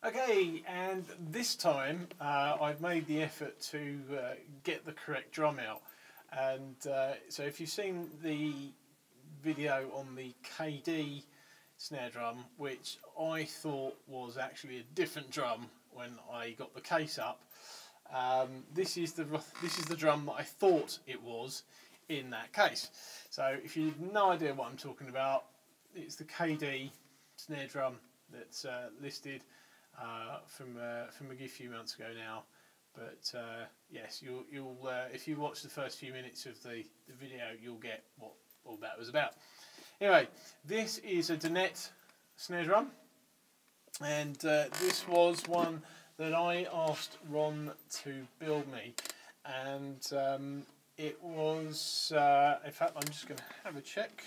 Okay, and this time I've made the effort to get the correct drum out. And so if you've seen the video on the KD snare drum, which I thought was actually a different drum when I got the case up, this is the drum that I thought it was in that case. So if you've no idea what I'm talking about, it's the KD snare drum that's listed from a good few months ago now. But yes, you'll if you watch the first few minutes of the video, you'll get what all that was about. Anyway, this is a Dunnett snare drum, and this was one that I asked Ron to build me, and it was in fact, I'm just going to have a check.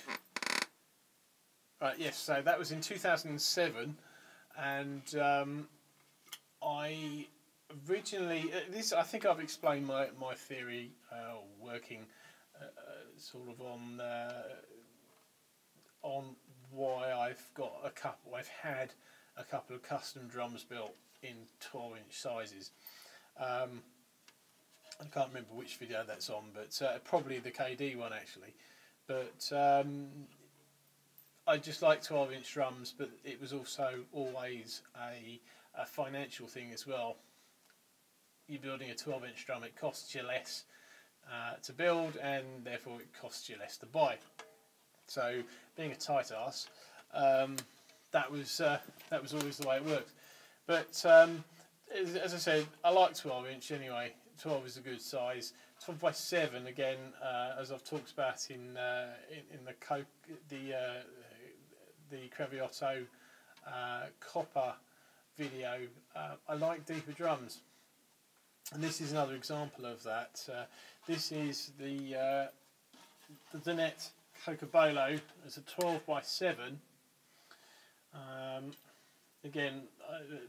Right, yes, so that was in 2007, and I originally, I think I've explained my theory working sort of on why I've had a couple of custom drums built in 12-inch sizes. I can't remember which video that's on, but probably the KD one actually. But I just like 12-inch drums, but it was also always a financial thing as well. You're building a 12-inch drum, it costs you less to build, and therefore it costs you less to buy. So being a tight ass, that was always the way it worked. But as I said, I like 12-inch anyway. 12 is a good size. 12x7 again, as I've talked about in the Creviotto copper video. I like deeper drums, and this is another example of that. This is the Dunnett Cocobolo. It's a 12x7. Again,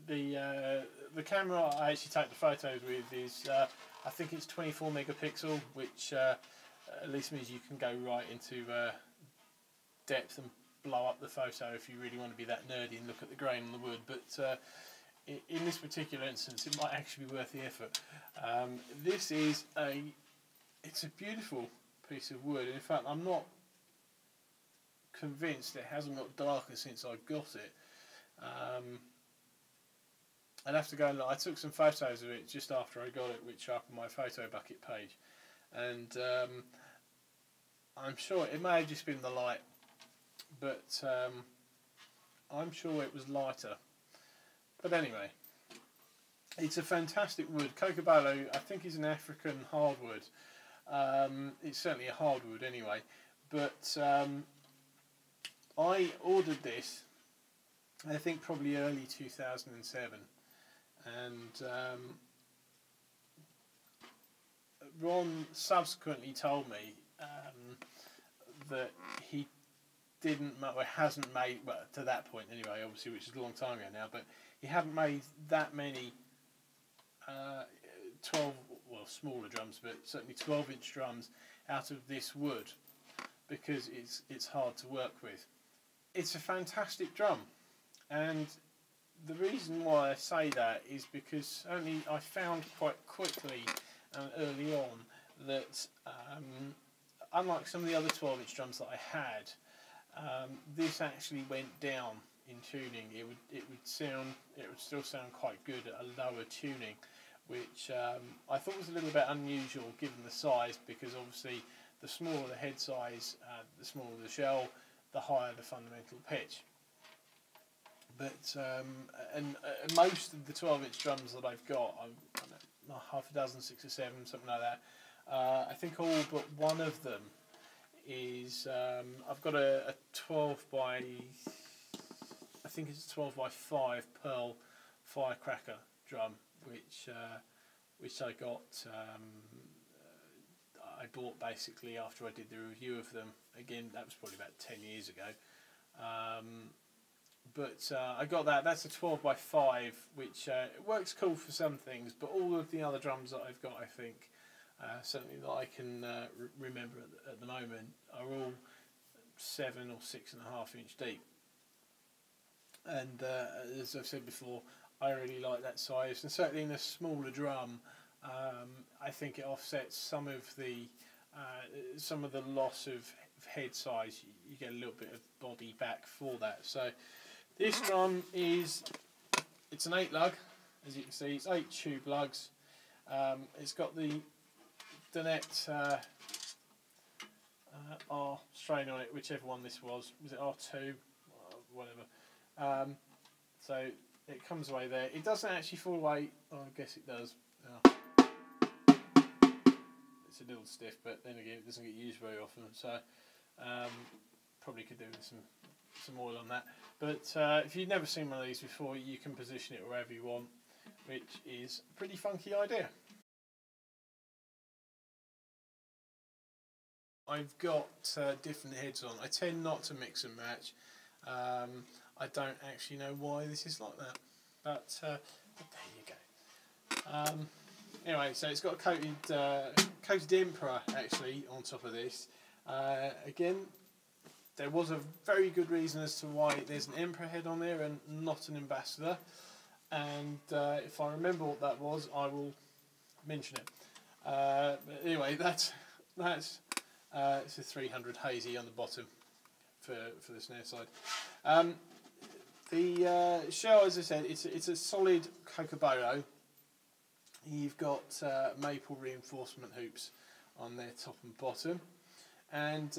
the camera I actually take the photos with is I think it's 24 megapixel, which at least means you can go right into depth and blow up the photo if you really want to be that nerdy and look at the grain on the wood. But in this particular instance, it might actually be worth the effort. This is it's a beautiful piece of wood. In fact, I'm not convinced it hasn't got darker since I got it. I'd have to go and look. I took some photos of it just after I got it, which are up on my photo bucket page, and I'm sure it may have just been the light, but I'm sure it was lighter. But anyway, it's a fantastic wood. Cocobolo, I think, is an African hardwood. It's certainly a hardwood anyway, but I ordered this, I think probably early 2007, and Ron subsequently told me that he hasn't made, well, to that point anyway, obviously, which is a long time ago now, but he hadn't made that many smaller drums, but certainly 12-inch drums out of this wood, because it's hard to work with. It's a fantastic drum, and the reason why I say that is because I found quite quickly and early on that unlike some of the other 12-inch drums that I had, this actually went down in tuning. It would still sound quite good at a lower tuning, which I thought was a little bit unusual given the size, because obviously the smaller the head size, the smaller the shell, the higher the fundamental pitch. But and most of the 12-inch drums that I've got, I don't know, half a dozen, 6 or 7, something like that. I think all but one of them is I've got a 12 by, I think it's a 12 by 5 pearl firecracker drum, which I got. I bought basically after I did the review of them. Again, that was probably about 10 years ago. But I got that. That's a 12 by 5, which works cool for some things, but all of the other drums that I've got, I think, certainly that I can remember at the moment, are all 7 or 6.5 inch deep. and as I've said before, I really like that size, and certainly in a smaller drum, I think it offsets some of the loss of head size. You get a little bit of body back for that. So this drum it's an 8 lug, as you can see. It's 8 tube lugs. It's got the Dunnett R strain on it, whichever one this was. Was it R2? Whatever. So it comes away there. It doesn't actually fall away. Oh, I guess it does. Oh. It's a little stiff, but then again, it doesn't get used very often. So probably could do with some oil on that. But if you've never seen one of these before, you can position it wherever you want, which is a pretty funky idea. I've got different heads on. I tend not to mix and match. I don't actually know why this is like that, but there you go. Anyway, so it's got a coated Emperor actually on top of this. Again, there was a very good reason as to why there's an Emperor head on there and not an Ambassador, and if I remember what that was, I will mention it. But anyway, that's it's a 300 hazy on the bottom for the snare side. The shell, as I said, it's a solid Cocobolo. You've got maple reinforcement hoops on their top and bottom, and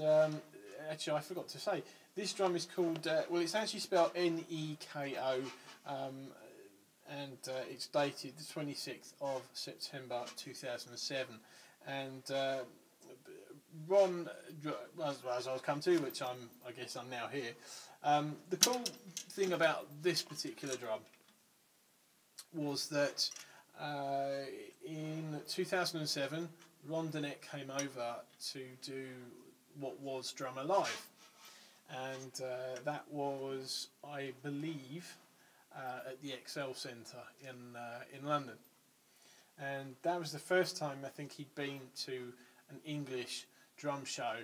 actually I forgot to say, this drum is called, well, it's actually spelled Neko, and it's dated the 26th of September 2007, and Ron, as I'll come to, which I guess I'm now here. The cool thing about this particular drum was that in 2007, Ron Dunnett came over to do what was Drummer Live, and that was, I believe, at the Excel Centre in London, and that was the first time I think he'd been to an English drum show,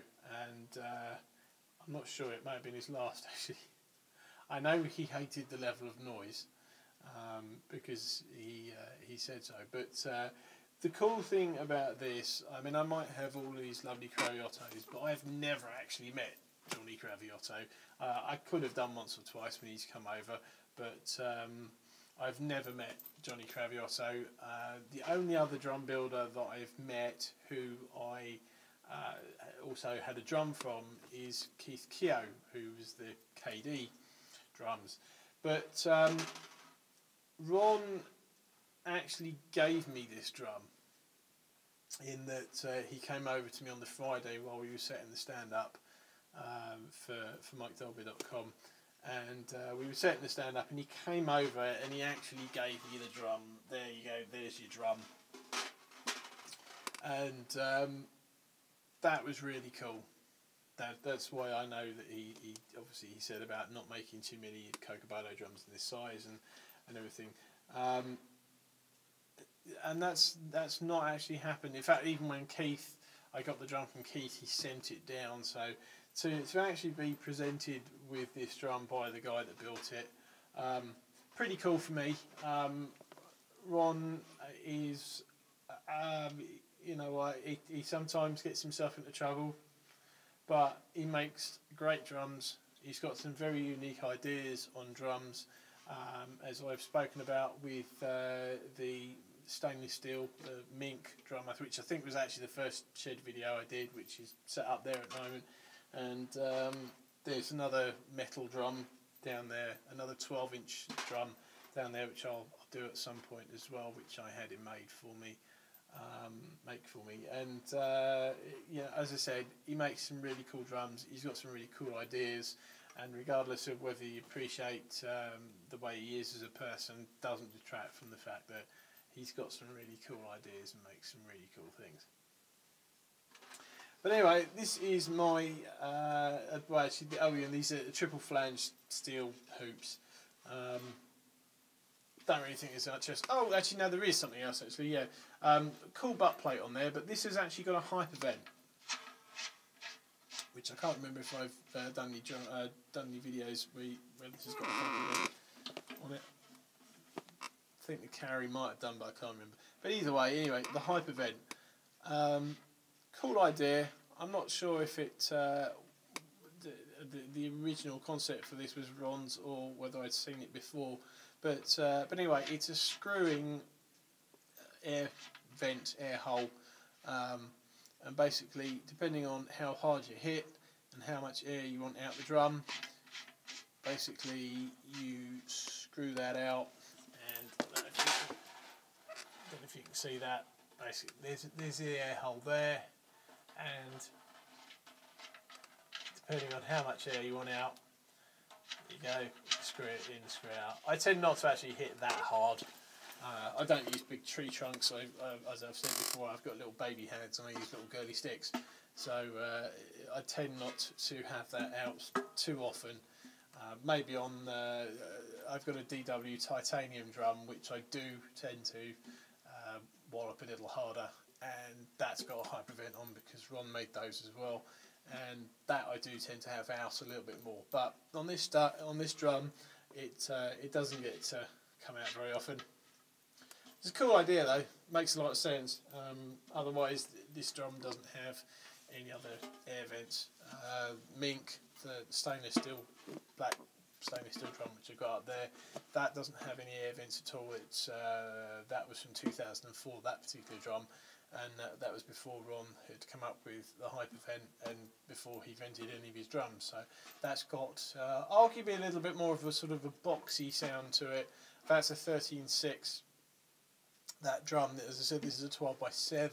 and I'm not sure, it may have been his last actually. I know he hated the level of noise because he said so, but the cool thing about this, I mean, I might have all these lovely Craviottos, but I've never actually met Johnny Craviotto. I could have done once or twice when he's come over, but I've never met Johnny Craviotto. The only other drum builder that I've met who I also had a drum from is Keith Keogh, who was the KD drums. But Ron actually gave me this drum, in that he came over to me on the Friday while we were setting the stand up for MikeDolby.com, and we were setting the stand up, and he came over and he actually gave me the drum. There you go, there's your drum. And that was really cool. That's why I know that he obviously he said about not making too many Cocobolo drums in this size and everything. And that's not actually happened. In fact, even when I got the drum from Keith, he sent it down. So to actually be presented with this drum by the guy that built it, pretty cool for me. Ron is, you know, he sometimes gets himself into trouble, but he makes great drums. He's got some very unique ideas on drums, as I've spoken about with the stainless steel, the mink drum, which I think was actually the first shed video I did, which is set up there at the moment. And there's another metal drum down there, another 12-inch drum down there, which I'll do at some point as well, which I had him make for me. And yeah, as I said, he makes some really cool drums. He's got some really cool ideas, and regardless of whether you appreciate the way he is as a person, doesn't detract from the fact that he's got some really cool ideas and makes some really cool things. But anyway, this is my well, actually, oh yeah, these are triple flange steel hoops. Don't really think there's much else. Oh, actually, no, there is something else, actually, yeah. Cool butt plate on there, but this has actually got a hyper vent. which I can't remember if I've done any videos where this has got a hyper vent on it. I think the carry might have done, but I can't remember. But either way, anyway, the hyper vent. Cool idea. I'm not sure if it the original concept for this was Ron's or whether I'd seen it before. But anyway, it's a screwing air vent, air hole, and basically, depending on how hard you hit and how much air you want out the drum, basically you screw that out. And I don't know if you can see that. Basically, there's the air hole there, and depending on how much air you want out, there you go, screw it in, screw it out. I tend not to actually hit that hard. I don't use big tree trunks. As I've said before, I've got little baby hands and I use little girly sticks. So I tend not to have that out too often. Maybe on, I've got a DW titanium drum, which I do tend to wallop a little harder, and that's got a hyper vent on because Ron made those as well, and that I do tend to have out a little bit more. But on this drum, it doesn't get to come out very often. It's a cool idea though, makes a lot of sense. Otherwise this drum doesn't have any other air vents. Mink, the stainless steel, black stainless steel drum which I've got up there, that doesn't have any air vents at all. It's that was from 2004, that particular drum, and that was before Ron had come up with the hyper vent and before he vented any of his drums. So that's got arguably a little bit more of a sort of a boxy sound to it. That's a 13.6. That drum, as I said, this is a 12x7.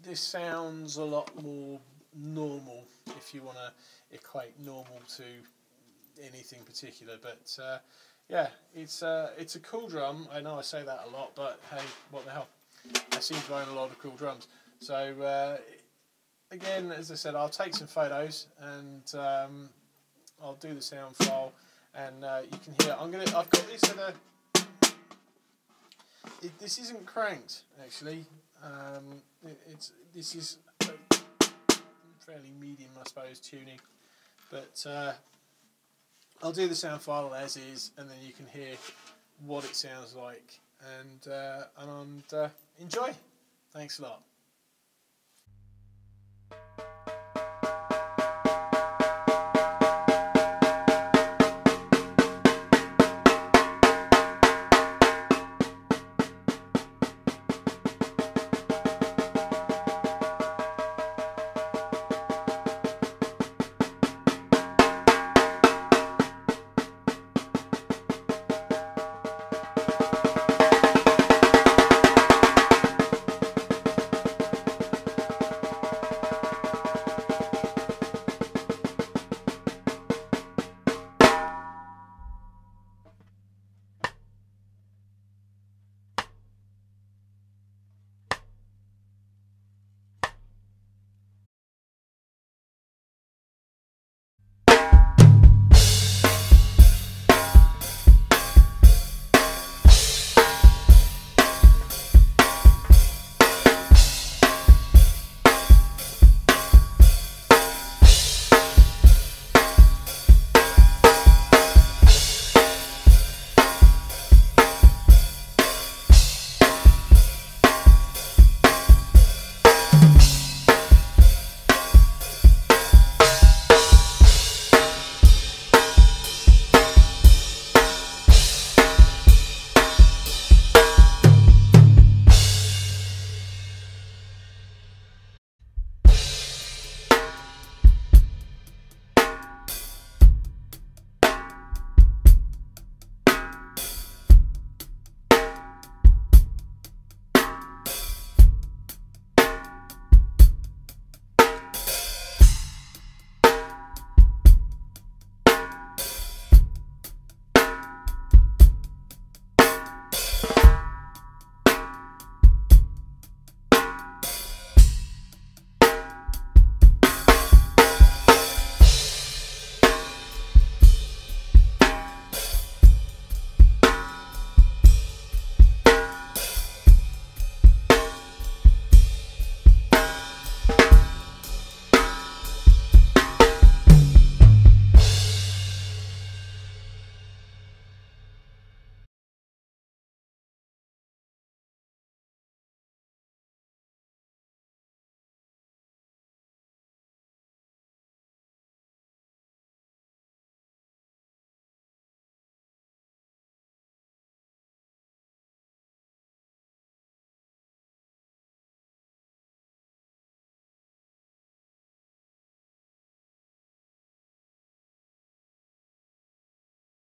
This sounds a lot more normal if you want to equate normal to anything particular. But yeah, it's a cool drum. I know I say that a lot, but hey, what the hell? I seem to own a lot of cool drums. So again, as I said, I'll take some photos and I'll do the sound file, and you can hear. I've got this at a. This isn't cranked actually. This is fairly medium, I suppose, tuning. But I'll do the sound file as is, and then you can hear what it sounds like, and enjoy. Thanks a lot.